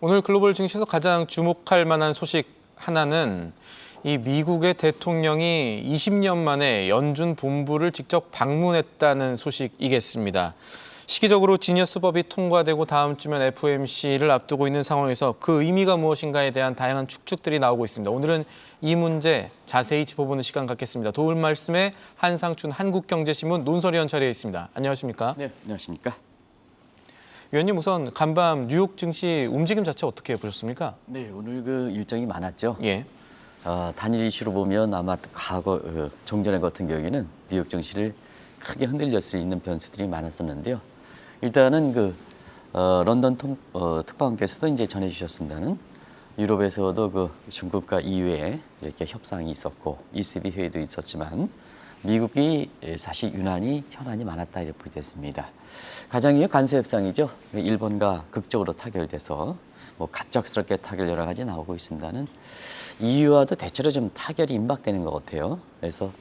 오늘 글로벌 증시에서 가장 주목할 만한 소식 하나는 이 미국의 대통령이 20년 만에 연준 본부를 직접 방문했다는 소식이겠습니다. 시기적으로 지니어스법이 통과되고 다음 주면 FOMC를 앞두고 있는 상황에서 그 의미가 무엇인가에 대한 다양한 추측들이 나오고 있습니다. 오늘은 이 문제 자세히 짚어보는 시간 갖겠습니다. 도울 말씀에 한상춘 한국경제신문 논설위원 자리에 있습니다. 안녕하십니까? 네, 안녕하십니까? 위원님, 우선 간밤 뉴욕 증시 움직임 자체 어떻게 보셨습니까? 네, 오늘 그 일정이 많았죠. 예. 단일 이슈로 보면 아마 과거 종전에 같은 경우에는 뉴욕 증시를 크게 흔들릴 수 있는 변수들이 많았었는데요. 일단은 런던 특파원께서도 이제 전해주셨습니다는 유럽에서도 그 중국과 EU에 이렇게 협상이 있었고 ECB 회의도 있었지만 미국이 사실 유난히 현안이 많았다 이렇게 보겠습니다. 가장 이게 관세 협상이죠. 일본과 극적으로 타결돼서 뭐 갑작스럽게 타결 여러 가지 나오고 있습니다는 EU와도 대체로 좀 타결이 임박되는 것 같아요. 그래서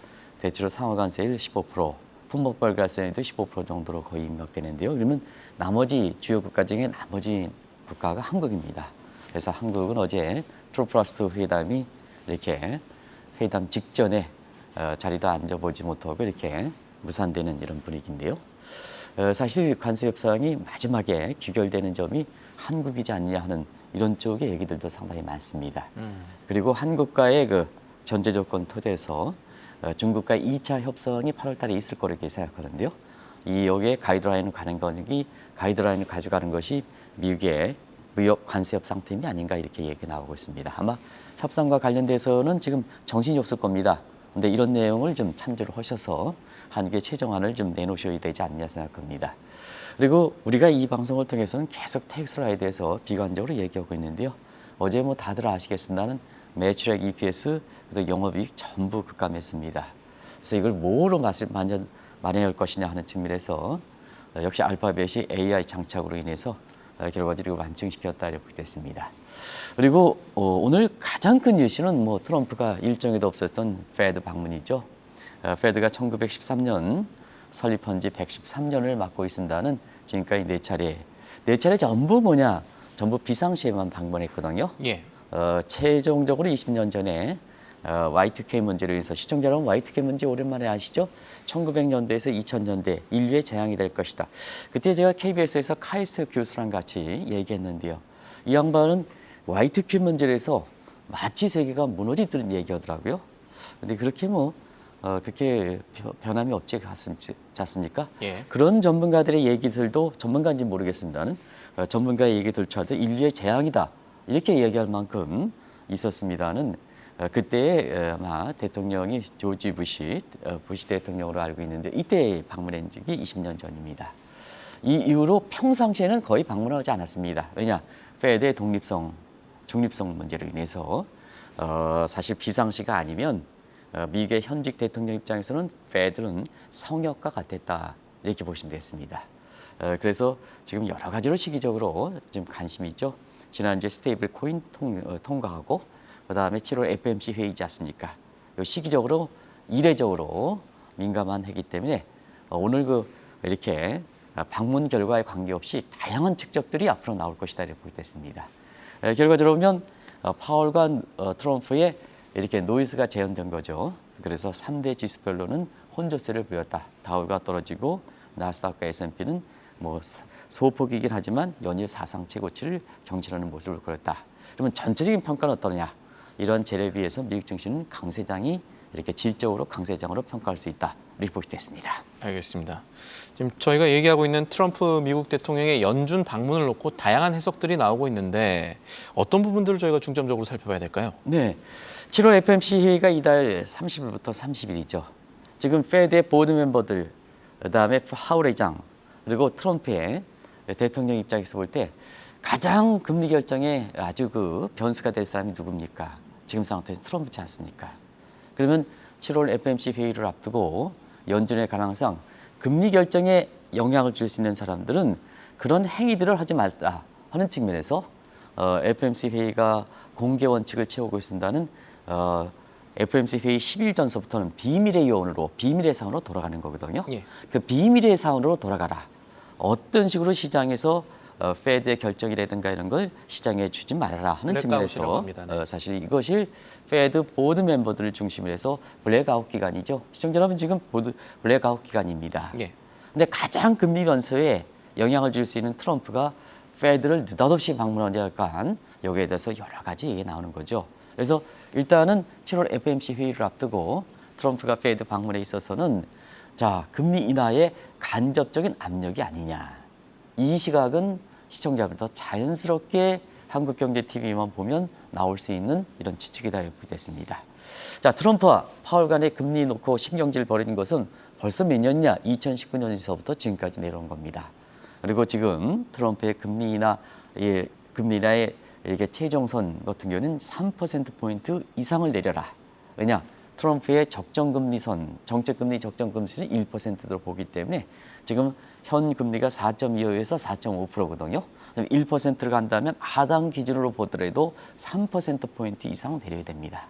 대체로 상호 관세율 15%, 품목별 관세율도 15% 정도로 거의 임박되는데요. 그러면 나머지 주요 국가 중에 나머지 국가가 한국입니다. 그래서 한국은 어제 트루플러스 회담이 이렇게 회담 직전에 자리도 앉아보지 못하고 이렇게 무산되는 이런 분위기인데요. 사실 관세 협상이 마지막에 귀결되는 점이 한국이지 않냐 하는 이런 쪽의 얘기들도 상당히 많습니다. 그리고 한국과의 그 전제 조건 토대에서 중국과 2차 협상이 8월 달에 있을 거로 이렇게 생각하는데요. 여기에 가이드라인을 가져가는 것이 미국의 무역 관세 협상 팀이 아닌가 이렇게 얘기 나오고 있습니다. 아마 협상과 관련돼서는 지금 정신이 없을 겁니다. 근데 이런 내용을 좀 참조를 하셔서 한국의 최종안을 좀 내놓으셔야 되지 않냐 생각합니다. 그리고 우리가 이 방송을 통해서는 계속 테슬라에 대해서 비관적으로 얘기하고 있는데요. 어제 뭐 다들 아시겠습니다는 매출액 EPS 그리고 영업이익 전부 급감했습니다. 그래서 이걸 뭐로 마련할 것이냐 하는 측면에서 역시 알파벳이 AI 장착으로 인해서 결과들이 완충시켰다 이렇게 됐습니다. 그리고 오늘 가장 큰 이슈는 뭐 트럼프가 일정에도 없었던 페드 방문이죠. 페드가 1913년 설립한 지 113년을 맡고 있습니다는 지금까지 네 차례 전부 뭐냐? 전부 비상시에만 방문했거든요. 예. 최종적으로 20년 전에 Y2K 문제로 인해서 시청자 여러분 Y2K 문제 오랜만에 아시죠? 1900년대에서 2000년대 인류의 재앙이 될 것이다. 그때 제가 KBS에서 카이스트 교수랑 같이 얘기했는데요. 이 양반은 Y2K 문제로 해서 마치 세계가 무너지듯 얘기하더라고요. 근데 그렇게 그렇게 변함이 없지 않습니까? 예. 그런 전문가들의 얘기들도 전문가인지 모르겠습니다는 전문가의 얘기들조차도 인류의 재앙이다. 이렇게 얘기할 만큼 있었습니다는 그때 아마 대통령이 조지 부시 대통령으로 알고 있는데 이때 방문한 적이 20년 전입니다. 이 이후로 평상시에는 거의 방문하지 않았습니다. 왜냐? 페드의 중립성 문제로 인해서 사실 비상시가 아니면 미국의 현직 대통령 입장에서는 페드는 성역과 같았다 이렇게 보시면 되겠습니다. 그래서 지금 여러 가지로 시기적으로 좀 관심이 있죠. 지난주에 스테이블 코인 통과하고 그다음에 7월 FOMC 회의지 않습니까? 시기적으로 이례적으로 민감한 해기 때문에 오늘 이렇게 방문 결과에 관계없이 다양한 측정들이 앞으로 나올 것이다 이렇게 보겠습니다. 결과적으로 보면 파월과 트럼프의 이렇게 노이즈가 재현된 거죠. 그래서 3대 지수별로는 혼조세를 보였다. 다우가 떨어지고 나스닥과 S&P는 뭐 소폭이긴 하지만 연일 사상 최고치를 경신하는 모습을 보였다. 그러면 전체적인 평가는 어떠냐? 이런 재료에 비해서 미국 증시는 강세장이 이렇게 질적으로 강세장으로 평가할 수 있다. 이렇게 보게 됐습니다. 알겠습니다. 지금 저희가 얘기하고 있는 트럼프 미국 대통령의 연준 방문을 놓고 다양한 해석들이 나오고 있는데 어떤 부분들을 저희가 중점적으로 살펴봐야 될까요? 네, 7월 FOMC 회의가 이달 30일부터 30일이죠. 지금 페드의 보드 멤버들, 그다음에 하울 회장, 그리고 트럼프의 대통령 입장에서 볼 때 가장 금리 결정에 아주 변수가 될 사람이 누굽니까? 지금 상태에서 트럼프지 않습니까? 그러면 7월 FOMC 회의를 앞두고 연준의 가능성 금리 결정에 영향을 줄 수 있는 사람들은 그런 행위들을 하지 말라 하는 측면에서 FOMC 회의가 공개 원칙을 채우고 있습니다는 FOMC 회의 10일 전서부터는 비밀의 요원으로 비밀의 사원으로 돌아가는 거거든요. 예. 그 비밀의 사원으로 돌아가라. 어떤 식으로 시장에서 페드의 결정이라든가 이런 걸 시장에 주지 말아라 하는 블랙아웃이라고 측면에서 합니다. 네. 사실 이것이 페드 보드 멤버들을 중심으로 해서 블랙아웃 기간이죠. 시청자 여러분 지금 블랙아웃 기간입니다. 예. 근데 가장 금리 변수에 영향을 줄 수 있는 트럼프가 페드를 느닷없이 방문하니까 여기에 대해서 여러 가지 얘기 나오는 거죠. 그래서 일단은 7월 FOMC 회의를 앞두고 트럼프가 페드 방문에 있어서는 자 금리 인하의 간접적인 압력이 아니냐. 이 시각은 시청자부터 자연스럽게 한국경제TV만 보면 나올 수 있는 이런 추측이다 이렇게 됐습니다. 자 트럼프와 파월 간의 금리 놓고 신경질 벌이는 것은 벌써 몇 년이냐? 2019년에서부터 지금까지 내려온 겁니다. 그리고 지금 트럼프의 금리 인하의 이렇게 최종선 같은 경우는 3%포인트 이상을 내려라. 왜냐? 트럼프의 적정금리선, 정책금리 적정금리선이 1%로 보기 때문에 지금 현 금리가 4.25에서 4.5%거든요. 1%를 간다면 하단 기준으로 보더라도 3%포인트 이상 내려야 됩니다.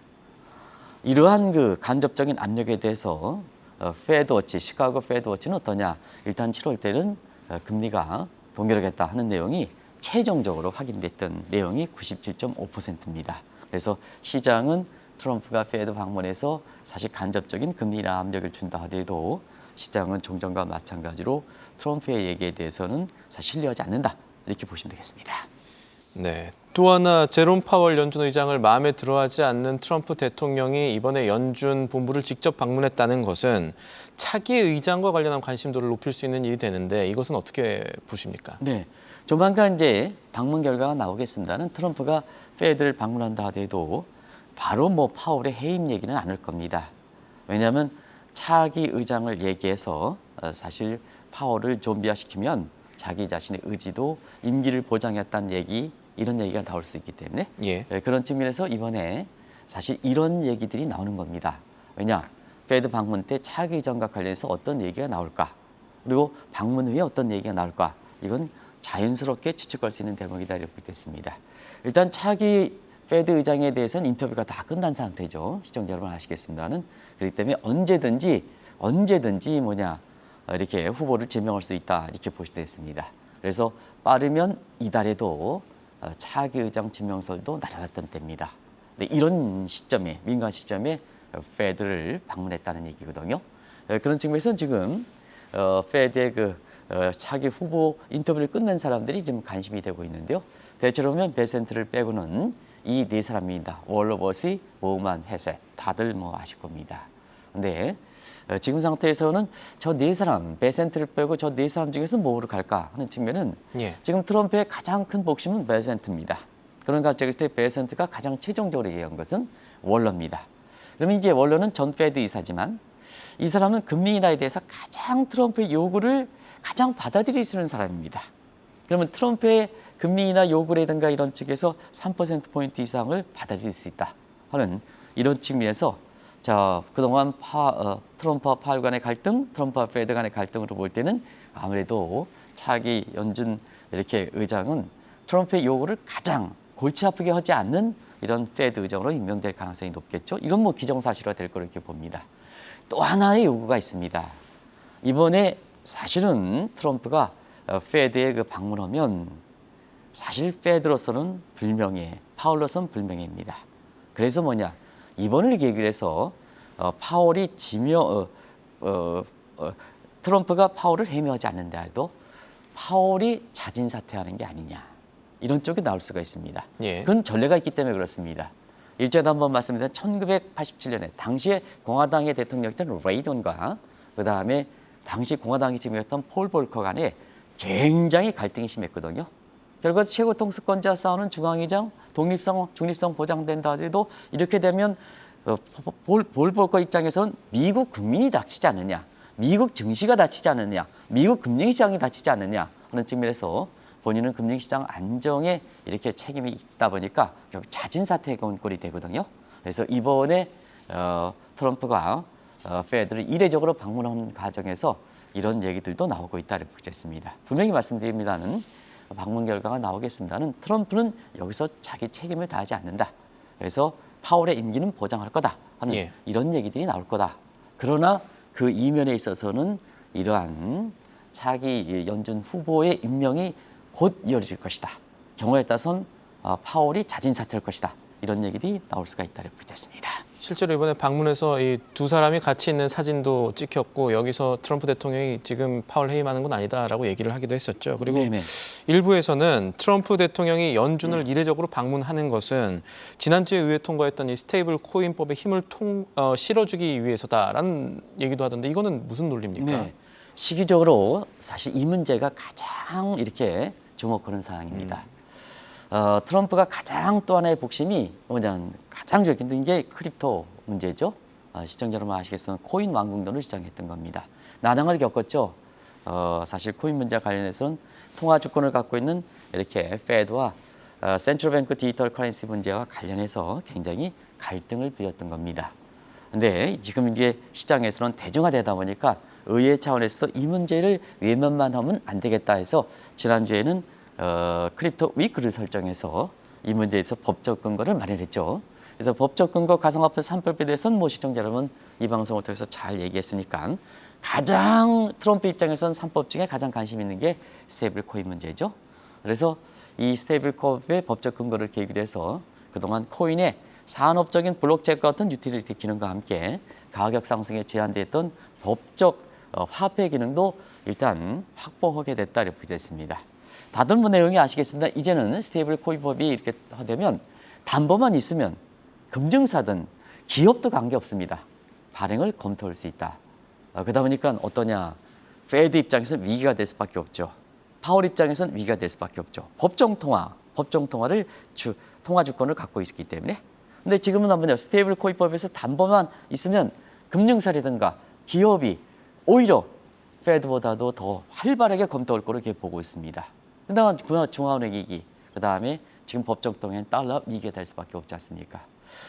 이러한 그 간접적인 압력에 대해서 페드워치, 시카고 페드워치는 어떠냐? 일단 7월 때는 금리가 동결하겠다 하는 내용이 최종적으로 확인됐던 내용이 97.5%입니다. 그래서 시장은 트럼프가 페드 방문해서 사실 간접적인 금리 인하 압력을 준다 하더라도 시장은 종전과 마찬가지로 트럼프의 얘기에 대해서는 사실 신뢰하지 않는다. 이렇게 보시면 되겠습니다. 네. 또 하나 제롬 파월 연준 의장을 마음에 들어하지 않는 트럼프 대통령이 이번에 연준 본부를 직접 방문했다는 것은 차기 의장과 관련한 관심도를 높일 수 있는 일이 되는데 이것은 어떻게 보십니까? 네. 조만간 이제 방문 결과가 나오겠습니다는 트럼프가 페드를 방문한다 하더라도 바로 뭐 파월의 해임 얘기는 안 할 겁니다. 왜냐하면 차기 의장을 얘기해서 사실 파월을 좀비화시키면 자기 자신의 의지도 임기를 보장했다는 얘기 이런 얘기가 나올 수 있기 때문에 예. 그런 측면에서 이번에 사실 이런 얘기들이 나오는 겁니다. 왜냐? 페드 방문 때 차기 의장과 관련해서 어떤 얘기가 나올까? 그리고 방문 후에 어떤 얘기가 나올까? 이건 자연스럽게 추측할 수 있는 대목이다 이렇게 됐습니다. 일단 차기 페드 의장에 대해서는 인터뷰가 다 끝난 상태죠. 시청자 여러분 아시겠습니다는 그렇기 때문에 언제든지 이렇게 후보를 제명할 수 있다 이렇게 보시면 되겠습니다. 그래서 빠르면 이달에도 차기 의장 지명설도 날아갔던 때입니다. 근데 이런 시점에 민간 시점에 페드를 방문했다는 얘기거든요. 그런 측면에서 지금 페드의 차기 후보 인터뷰를 끝낸 사람들이 지금 관심이 되고 있는데요. 대체로 보면 베센트를 빼고는 이 네 사람입니다. 월러버시, 모만, 헤셋 다들 뭐 아실 겁니다. 근데 지금 상태에서는 저 네 사람, 베센트를 빼고 저 네 사람 중에서 뭐로 갈까 하는 측면은 예. 지금 트럼프의 가장 큰 복심은 베센트입니다. 그런 관점일 때 베센트가 가장 최종적으로 얘기한 것은 월러입니다. 그러면 이제 월러는 전 페드 이사지만 이 사람은 금리 인하에 대해서 가장 트럼프의 요구를 가장 받아들일 수 있는 사람입니다. 그러면 트럼프의 금리 인하 요구라든가 이런 측에서 3%포인트 이상을 받아들일 수 있다 하는 이런 측면에서 자 그동안 트럼프와 파월 간의 갈등, 트럼프와 페드 간의 갈등으로 볼 때는 아무래도 차기 연준 이렇게 의장은 트럼프의 요구를 가장 골치 아프게 하지 않는 이런 페드 의장으로 임명될 가능성이 높겠죠. 이건 뭐 기정사실화 될 거로 이렇게 봅니다. 또 하나의 요구가 있습니다. 이번에 사실은 트럼프가 페드에 방문하면 사실 페드로서는 불명예, 파월로서는 불명예입니다. 그래서 뭐냐? 이번을 계기로 해서 파월이 트럼프가 파월을 해명하지 않는다 해도 파월이 자진 사퇴하는 게 아니냐. 이런 쪽이 나올 수가 있습니다. 예. 그건 전례가 있기 때문에 그렇습니다. 일전에 한번 말씀드린 1987년에 당시에 공화당의 대통령이었던 레이던과 그다음에 당시 공화당이 지명했던 폴 볼커 간에 굉장히 갈등이 심했거든요. 결국 최고 통수권자 싸우는 중앙의장 중립성 보장된다 하더라도 이렇게 되면 볼 볼커 입장에서는 미국 국민이 다치지 않느냐, 미국 증시가 다치지 않느냐, 미국 금융시장이 다치지 않느냐 하는 측면에서 본인은 금융시장 안정에 이렇게 책임이 있다 보니까 결국 자진 사퇴의 꼴이 되거든요. 그래서 이번에 트럼프가 페드를 이례적으로 방문한 과정에서 이런 얘기들도 나오고 있다고 보겠습니다. 분명히 말씀드립니다는 방문 결과가 나오겠습니다는 트럼프는 여기서 자기 책임을 다하지 않는다. 그래서 파월의 임기는 보장할 거다 하는 예. 이런 얘기들이 나올 거다. 그러나 그 이면에 있어서는 이러한 차기 연준 후보의 임명이 곧 이어질 것이다. 경우에 따라서는 파월이 자진 사퇴할 것이다. 이런 얘기들이 나올 수가 있다고 보겠습니다. 실제로 이번에 방문해서 이 두 사람이 같이 있는 사진도 찍혔고 여기서 트럼프 대통령이 지금 파월 해임하는 건 아니다라고 얘기를 하기도 했었죠. 그리고 네네. 일부에서는 트럼프 대통령이 연준을 이례적으로 방문하는 것은 지난주에 의회 통과했던 이 스테이블 코인법의 힘을 실어주기 위해서다라는 얘기도 하던데 이거는 무슨 논리입니까? 네. 시기적으로 사실 이 문제가 가장 이렇게 주목하는 사항입니다. 트럼프가 가장 또 하나의 복심이 뭐냐면 가장 적인 게 크립토 문제죠. 시청자 여러분 아시겠지만 코인 왕궁론을 주장했던 겁니다. 난항을 겪었죠. 사실 코인 문제와 관련해서는 통화 주권을 갖고 있는 이렇게 페드와 센트럴뱅크 디지털 커런시 문제와 관련해서 굉장히 갈등을 빚었던 겁니다. 근데 지금 이게 시장에서는 대중화되다 보니까 의회 차원에서도 이 문제를 외면만 하면 안 되겠다 해서 지난주에는 크립토 위크를 설정해서 이 문제에서 법적 근거를 마련했죠. 그래서 법적 근거 가상화폐 3법에 대해서는 뭐 시청자 여러분 이 방송을 통해서 잘 얘기했으니까 가장 트럼프 입장에서는 3법 중에 가장 관심 있는 게 스테이블 코인 문제죠. 그래서 이 스테이블 코인의 법적 근거를 계기로 해서 그동안 코인의 산업적인 블록체인 같은 유틸리티 기능과 함께 가격 상승에 제한됐던 법적 화폐 기능도 일단 확보하게 됐다 이렇게 됐습니다. 다들 뭐 내용이 아시겠습니다. 이제는 스테이블 코인법이 이렇게 되면 담보만 있으면 금증사든 기업도 관계없습니다. 발행을 검토할 수 있다. 그러다 보니까 어떠냐. 페드 입장에서는 위기가 될 수밖에 없죠. 파월 입장에서는 위기가 될 수밖에 없죠. 법정 통화를 통화 주권을 갖고 있기 때문에. 근데 지금은 한번요. 스테이블 코인법에서 담보만 있으면 금융사라든가 기업이 오히려 페드보다도 더 활발하게 검토할 거로 이렇게 보고 있습니다. 그다음 중앙은행 위기, 그다음에 지금 법정 통화엔 달러 위기가 될 수밖에 없지 않습니까?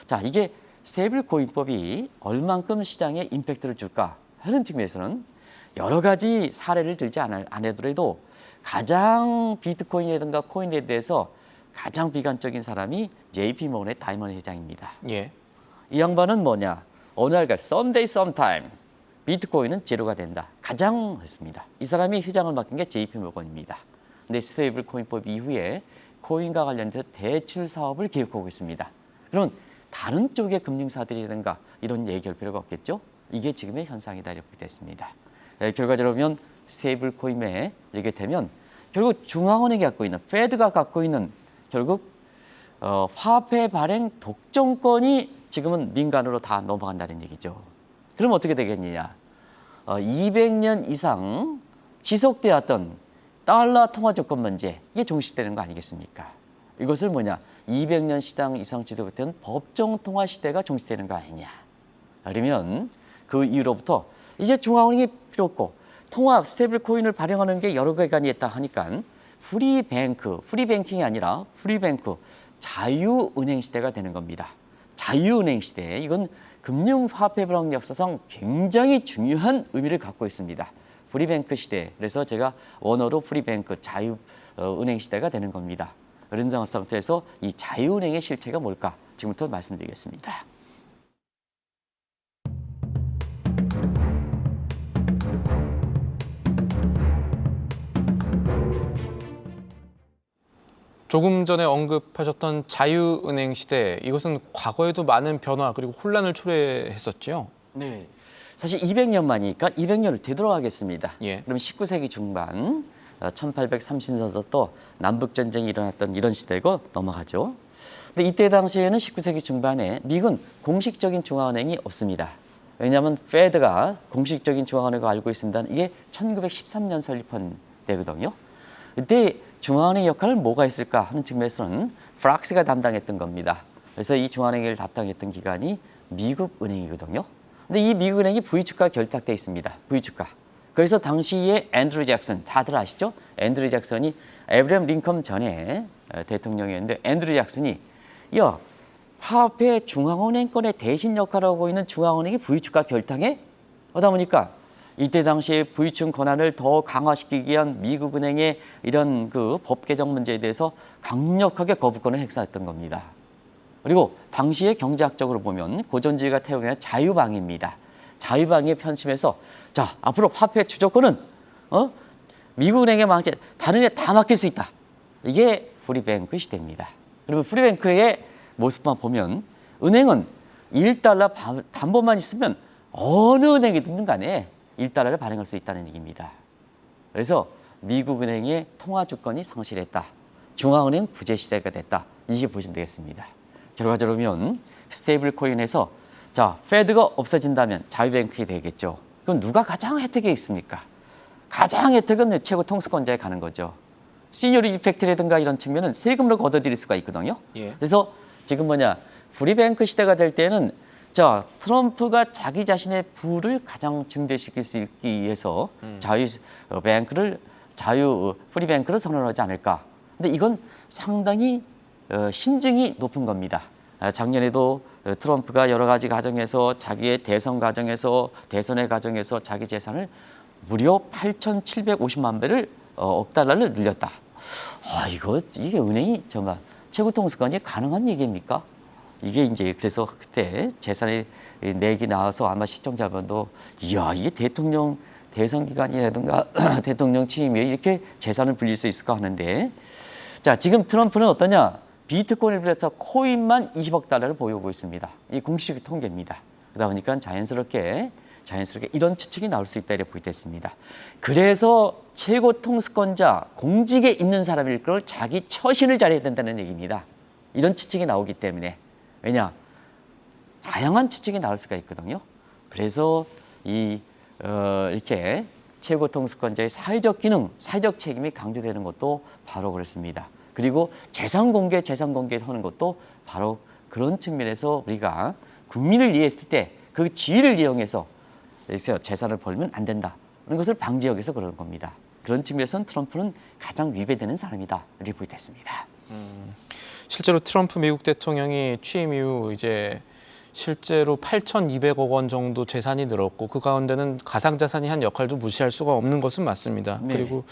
자, 이게 스테이블 코인법이 얼만큼 시장에 임팩트를 줄까 하는 측면에서는 여러 가지 사례를 들지 않아더라도 가장 비트코인이라든가 코인에 대해서 가장 비관적인 사람이 JP 모건의 다이먼 회장입니다. 예. 이 양반은 뭐냐? 어느 날까 someday sometime 비트코인은 제로가 된다. 가장 했습니다. 이 사람이 회장을 맡긴 게 JP 모건입니다. 근데 스테이블 코인법 이후에 코인과 관련해서 대출 사업을 계획하고 있습니다. 그러면 다른 쪽의 금융사들이라든가 이런 얘기할 필요가 없겠죠? 이게 지금의 현상이다 이렇게 됐습니다. 결과적으로 보면 스테이블 코인에 이렇게 되면 결국 중앙은행이 갖고 있는 페드가 갖고 있는 결국 화폐 발행 독점권이 지금은 민간으로 다 넘어간다는 얘기죠. 그럼 어떻게 되겠느냐? 200년 이상 지속되었던 달러 통화 조건 문제 이게 종식되는 거 아니겠습니까? 이것을 뭐냐? 200년 시장 이상 지속되는 법정 통화 시대가 종식되는 거 아니냐? 그러면 그 이후로부터 이제 중앙은행이 필요 없고 통화 스테이블 코인을 발행하는 게 여러 기관이 있다 하니까 프리뱅킹이 아니라 프리뱅크 자유은행 시대가 되는 겁니다. 자유은행 시대 이건 금융화폐 발행 역사상 굉장히 중요한 의미를 갖고 있습니다. 프리뱅크 시대. 그래서 제가 원어로 프리뱅크 자유은행 시대가 되는 겁니다. 그런 상태에서 이 자유은행의 실체가 뭘까? 지금부터 말씀드리겠습니다. 조금 전에 언급하셨던 자유은행 시대, 이것은 과거에도 많은 변화 그리고 혼란을 초래했었죠. 네. 사실 200년 만이니까 200년을 되돌아가겠습니다. 예. 그럼 19세기 중반 1830년부터 또 남북전쟁이 일어났던 이런 시대고 넘어가죠. 근데 이때 당시에는 19세기 중반에 미국은 공식적인 중앙은행이 없습니다. 왜냐하면 페드가 공식적인 중앙은행을 알고 있습니다. 이게 1913년 설립한 때거든요. 이때 중앙은행 역할을 뭐가 있을까 하는 측면에서는 프락스가 담당했던 겁니다. 그래서 이 중앙은행을 담당했던 기관이 미국은행이거든요. 근데 이 미국은행이 V주가 결탁돼 있습니다. V주가. 그래서 당시에 앤드류 잭슨, 다들 아시죠? 앤드류 잭슨이 에브리엄 링컨 전에 대통령이었는데 앤드류 잭슨이 화폐 중앙은행권의 대신 역할을 하고 있는 중앙은행이 V주가 결탁해? 하다 보니까 이때 당시에 V축 권한을 더 강화시키기 위한 미국은행의 이런 그 법 개정 문제에 대해서 강력하게 거부권을 행사했던 겁니다. 그리고 당시에 경제학적으로 보면 고전주의가 태우는 자유방위입니다. 자유방위에 편심해서 자 앞으로 화폐 주도권은 미국은행에 망치 다른 애 다 맡길 수 있다. 이게 프리뱅크 시대입니다. 그리고 프리뱅크의 모습만 보면 은행은 1달러 담보만 있으면 어느 은행이든 간에 1달러를 발행할 수 있다는 얘기입니다. 그래서 미국 은행의 통화 주권이 상실했다. 중앙은행 부재 시대가 됐다. 이게 보시면 되겠습니다. 결과적으로 보면 스테이블 코인에서 자, 페드가 없어진다면 자유뱅크가 되겠죠. 그럼 누가 가장 혜택이 있습니까? 가장 혜택은 최고 통수권자에 가는 거죠. 시니어리티 팩트라든가 이런 측면은 세금으로 걷어들일 수가 있거든요. 예. 그래서 지금 프리뱅크 시대가 될 때는 자, 트럼프가 자기 자신의 부를 가장 증대시킬 수 있기 위해서 프리뱅크를 선언하지 않을까. 근데 이건 상당히 심증이 높은 겁니다. 작년에도 트럼프가 여러 가지 과정에서 자기의 대선 과정에서 대선의 과정에서 자기 재산을 무려 8,750만 배를 억 달러를 늘렸다. 이게 은행이 정말 최고 통수권이 가능한 얘기입니까? 이게 이제 그래서 그때 재산의 내기 나와서 아마 시청자분도 이야 이게 대통령 대선 기간이라든가 대통령 취임에 이렇게 재산을 불릴 수 있을까 하는데 자 지금 트럼프는 어떠냐? 비트코인을 비롯해서 코인만 20억 달러를 보유하고 있습니다. 이 공식 통계입니다. 그러다 보니까 자연스럽게 이런 추측이 나올 수 있다 이렇게 보겠습니다. 그래서 최고 통수권자 공직에 있는 사람일 걸 자기 처신을 잘해야 된다는 얘기입니다. 이런 추측이 나오기 때문에 왜냐 다양한 추측이 나올 수가 있거든요. 그래서 이렇게 최고 통수권자의 사회적 기능, 사회적 책임이 강조되는 것도 바로 그렇습니다. 그리고 재산 공개 하는 것도 바로 그런 측면에서 우리가 국민을 이해했을 때 그 지위를 이용해서 재산을 벌면 안 된다. 그런 것을 방지하기 위해서 그런 겁니다. 그런 측면에서는 트럼프는 가장 위배되는 사람이다. 이렇게 보겠습니다. 실제로 트럼프 미국 대통령이 취임 이후 이제 실제로 8,200억 원 정도 재산이 늘었고 그 가운데는 가상자산이 한 역할도 무시할 수가 없는 것은 맞습니다. 네. 그리고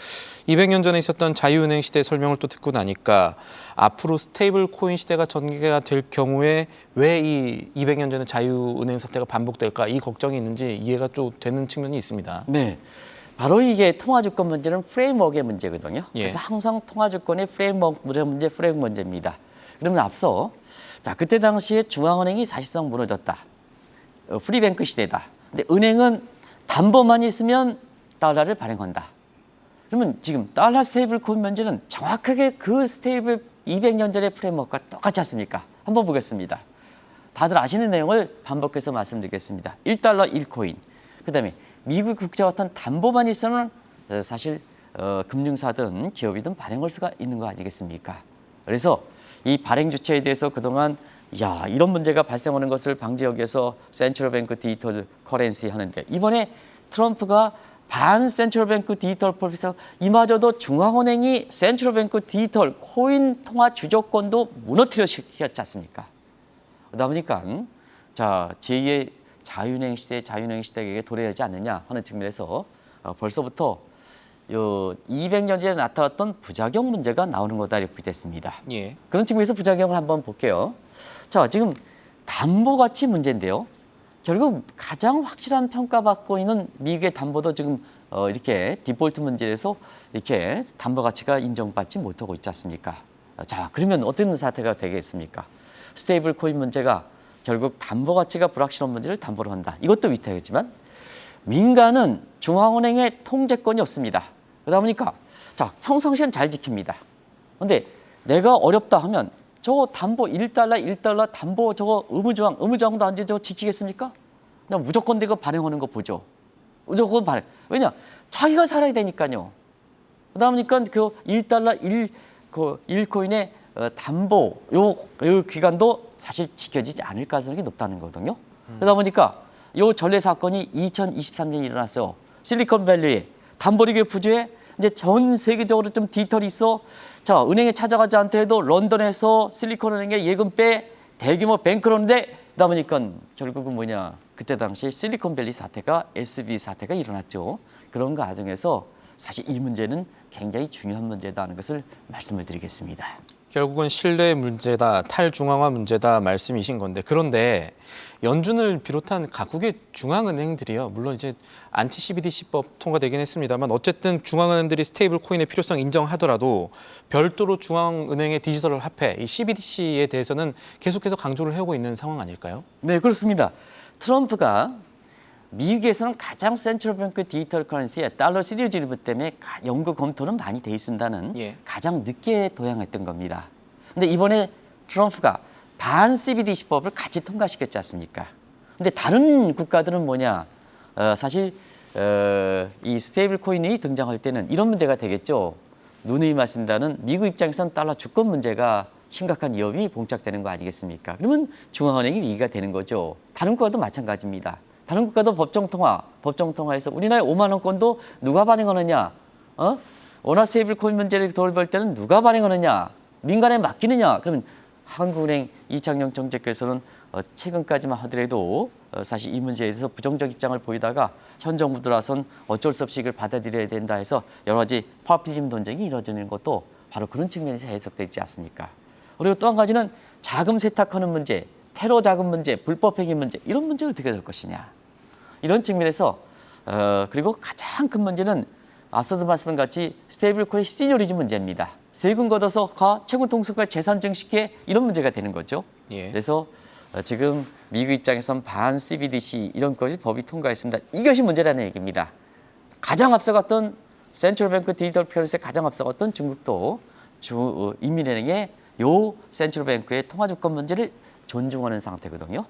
200년 전에 있었던 자유은행 시대 설명을 또 듣고 나니까 앞으로 스테이블 코인 시대가 전개가 될 경우에 왜 이 200년 전의 자유은행 사태가 반복될까 이 걱정이 있는지 이해가 좀 되는 측면이 있습니다. 네. 바로 이게 통화주권 문제는 프레임워크의 문제거든요. 예. 그래서 항상 통화주권의 프레임워크 문제입니다. 그러면 앞서 자 그때 당시에 중앙은행이 사실상 무너졌다. 프리뱅크 시대다. 근데 은행은 담보만 있으면 달러를 발행한다. 그러면 지금 달러 스테이블 코인 문제는 정확하게 그 스테이블 200년 전의 프레임워크가 똑같지 않습니까? 한번 보겠습니다. 다들 아시는 내용을 반복해서 말씀드리겠습니다. 1달러 1코인. 그다음에 미국 국채 같은 담보만 있으면 사실 금융사든 기업이든 발행할 수가 있는 거 아니겠습니까? 그래서 이 발행 주체에 대해서 그동안 이런 문제가 발생하는 것을 방지하기 위해서 센트럴뱅크 디지털 커런시 하는데 이번에 트럼프가 반 센트럴뱅크 디지털 폴리시에서 이마저도 중앙은행이 센트럴뱅크 디지털 코인 통화 주조권도 무너뜨렸지 않습니까? 그러다 보니까 자 제2의 자유은행 시대에 도래하지 않느냐 하는 측면에서 벌써부터 200년 전에 나타났던 부작용 문제가 나오는 거다 이렇게 됐습니다. 예. 그런 측면에서 부작용을 한번 볼게요. 자, 지금 담보가치 문제인데요. 결국 가장 확실한 평가받고 있는 미국의 담보도 지금 이렇게 디폴트 문제에서 이렇게 담보가치가 인정받지 못하고 있지 않습니까? 자, 그러면 어떤 사태가 되겠습니까? 스테이블 코인 문제가 결국 담보가치가 불확실한 문제를 담보로 한다. 이것도 위태하겠지만 민간은 중앙은행의 통제권이 없습니다. 그러다 보니까 자 평상시엔 잘 지킵니다. 그런데 내가 어렵다 하면 저거 담보 1달러 담보 저거 의무조항도 안 돼 저거 지키겠습니까? 그냥 무조건 내가 발행하는 거 보죠. 무조건 발행. 왜냐? 자기가 살아야 되니까요. 그러다 보니까 그 1달러 1코인의 담보 요 기간도 사실 지켜지지 않을 가능성이 높다는 거거든요. 그러다 보니까 요 전례 사건이 2023년에 일어났어요. 실리콘밸리에 담보리그의 부재에 이제 전 세계적으로 좀 디지털이 있어. 자, 은행에 찾아가지 않더라도 런던에서 실리콘은행에 예금 빼 대규모 뱅크로인데 그러다 보니까 결국은 그때 당시에 실리콘밸리 사태가 SB 사태가 일어났죠. 그런 과정에서 사실 이 문제는 굉장히 중요한 문제다는 것을 말씀을 드리겠습니다. 결국은 신뢰 문제다, 탈중앙화 문제다 말씀이신 건데 그런데 연준을 비롯한 각국의 중앙은행들이요. 물론 이제 안티 CBDC법 통과되긴 했습니다만 어쨌든 중앙은행들이 스테이블 코인의 필요성 인정하더라도 별도로 중앙은행의 디지털 화폐, 이 CBDC에 대해서는 계속해서 강조를 해오고 있는 상황 아닐까요? 네, 그렇습니다. 트럼프가 미국에서는 가장 센트럴뱅크 디지털 커런시의 달러 시리즈 리브 때문에 연구 검토는 많이 돼 있습니다는 예. 가장 늦게 도약했던 겁니다. 근데 이번에 트럼프가 반 CBDC법을 같이 통과시켰지 않습니까? 근데 다른 국가들은 뭐냐? 사실 이 스테이블 코인이 등장할 때는 이런 문제가 되겠죠. 누누이 말씀드리는 미국 입장에선 달러 주권 문제가 심각한 위험이 봉착되는 거 아니겠습니까? 그러면 중앙은행이 위기가 되는 거죠. 다른 국가도 마찬가지입니다. 다른 국가도 법정통화에서 우리나라의 5만 원권도 누가 발행하느냐? 원화 스테이블 코인 문제를 돌볼 때는 누가 발행하느냐? 민간에 맡기느냐? 그러면 한국은행 이창용 정책께서는 최근까지만 하더라도 사실 이 문제에 대해서 부정적 입장을 보이다가 현 정부 들어선 어쩔 수 없이 이걸 받아들여야 된다 해서 여러 가지 파워피즘 논쟁이 이루어지는 것도 바로 그런 측면에서 해석되지 않습니까? 그리고 또 한 가지는 자금 세탁하는 문제, 테러 자금 문제, 불법 회기 문제 이런 문제 어떻게 될 것이냐. 이런 측면에서 그리고 가장 큰 문제는 앞서서 말씀한 같이 스테이블 코인 시니어리즘 문제입니다. 세금 걷어서 채권 통수가 재산 증식해 이런 문제가 되는 거죠. 예. 그래서 지금 미국 입장에선 반 CBDC 이런 것이 법이 통과했습니다. 이것이 문제라는 얘기입니다. 가장 앞서갔던 센트럴뱅크 디지털 플러스에 가장 앞서갔던 중국도 인민은행의 요 센트럴뱅크의 통화주권 문제를 존중하는 상태거든요.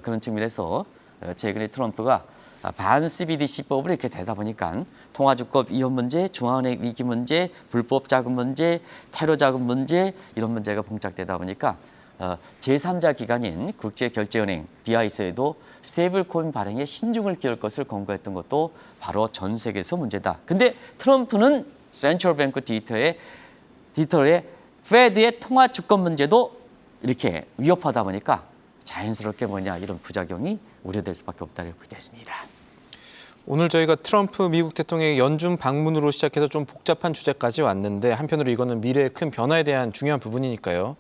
그런 측면에서 최근에 트럼프가 반 CBDC법을 이렇게 되다 보니까 통화주권 위험 문제, 중앙은행 위기 문제, 불법 자금 문제, 테러 자금 문제 이런 문제가 봉착되다 보니까 제3자 기관인 국제결제은행 BIS에도 스테이블 코인 발행에 신중을 기할 것을 권고했던 것도 바로 전 세계에서 문제다. 근데 트럼프는 센트럴뱅크 디지털의 페드의 통화주권 문제도 이렇게 위협하다 보니까 자연스럽게 뭐냐 이런 부작용이 우려될 수밖에 없다고 보겠습니다. 오늘 저희가 트럼프 미국 대통령의 연준 방문으로 시작해서 좀 복잡한 주제까지 왔는데 한편으로 이거는 미래의 큰 변화에 대한 중요한 부분이니까요.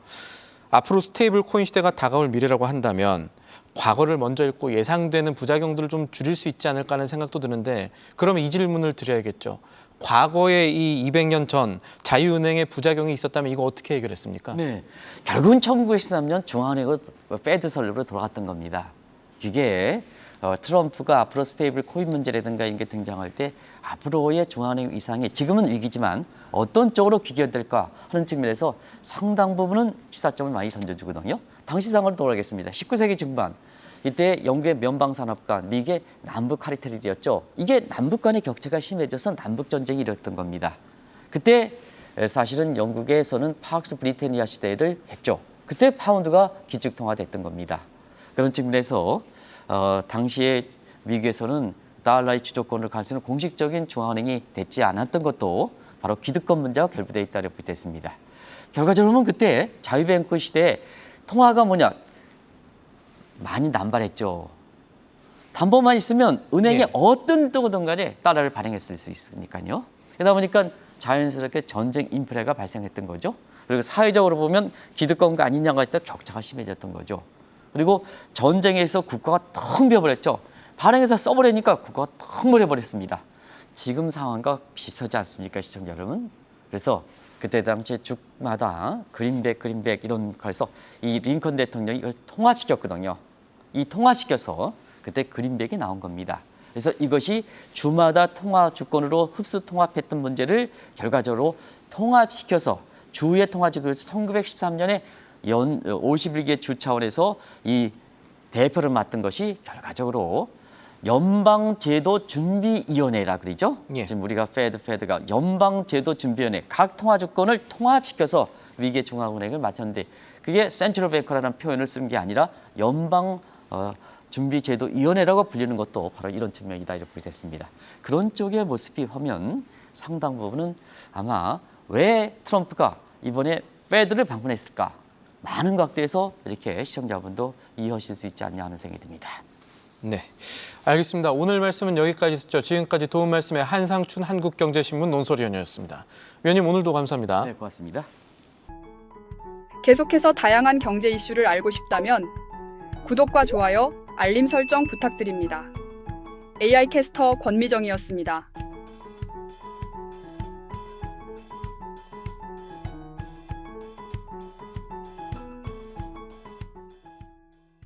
앞으로 스테이블 코인 시대가 다가올 미래라고 한다면 과거를 먼저 읽고 예상되는 부작용들을 좀 줄일 수 있지 않을까 하는 생각도 드는데 그러면 이 질문을 드려야겠죠. 과거에 이 200년 전 자유은행의 부작용이 있었다면 이거 어떻게 해결했습니까? 네, 결국은 1993년 중앙은행으로 페드 설립으로 돌아갔던 겁니다. 이게 트럼프가 앞으로 스테이블 코인 문제라든가 이런 게 등장할 때 앞으로의 중앙은행 이상이 지금은 위기지만 어떤 쪽으로 귀결될까 하는 측면에서 상당 부분은 시사점을 많이 던져주거든요. 당시 상황으로 돌아가겠습니다. 19세기 중반 이때 영국의 면방산업관, 미국의 남북 카리텔이었죠. 이게 남북 간의 격차가 심해져서 남북 전쟁이 일었던 겁니다. 그때 사실은 영국에서는 파악스 브리테니아 시대를 했죠. 그때 파운드가 기축통화됐던 겁니다. 그런 측면에서 당시에 미국에서는 달러의 주도권을 가지는 공식적인 중앙은행이 되지 않았던 것도 바로 기득권 문제와 결부되어 있다고 보겠습니다. 결과적으로 보면 그때 자유뱅크 시대에 통화가 뭐냐? 많이 남발했죠. 담보만 있으면 은행에 예. 어떤 또든 간에 달러를 발행했을 수 있으니까요. 그러다 보니까 자연스럽게 전쟁 인플레가 발생했던 거죠. 그리고 사회적으로 보면 기득권과 아니냐가 있다 격차가 심해졌던 거죠. 그리고 전쟁에서 국가가 텅 비어버렸죠. 발행해서 써버리니까 국가가 텅 버려버렸습니다. 지금 상황과 비슷하지 않습니까, 시청자 여러분? 그래서 그때 당시에 주마다 그린백 이런 거에서 이 링컨 대통령이 이걸 통합시켰거든요. 이 통합시켜서 그때 그린백이 나온 겁니다. 그래서 이것이 주마다 통화 주권으로 흡수 통합했던 문제를 결과적으로 통합시켜서 주의 통화직을 1913년에 51개 주 차원에서 이 대표를 맡은 것이 결과적으로 연방제도준비위원회라 그러죠. 예. 지금 우리가 페드가 연방제도준비위원회 각 통화주권을 통합시켜서 위계 중앙은행을 맡았는데 그게 센트럴뱅크라는 표현을 쓴 게 아니라 연방준비제도위원회라고 불리는 것도 바로 이런 측면이다 이렇게 됐습니다. 그런 쪽의 모습이 보면 상당 부분은 아마 왜 트럼프가 이번에 페드를 방문했을까? 많은 각도에서 이렇게 시청자분도 이해하실 수 있지 않냐 하는 생각이 듭니다. 네, 알겠습니다. 오늘 말씀은 여기까지 듣죠. 지금까지 도움 말씀의 한상춘 한국경제신문 논설위원이었습니다. 위원님 오늘도 감사합니다. 네, 고맙습니다. 계속해서 다양한 경제 이슈를 알고 싶다면 구독과 좋아요, 알림 설정 부탁드립니다. AI 캐스터 권미정이었습니다.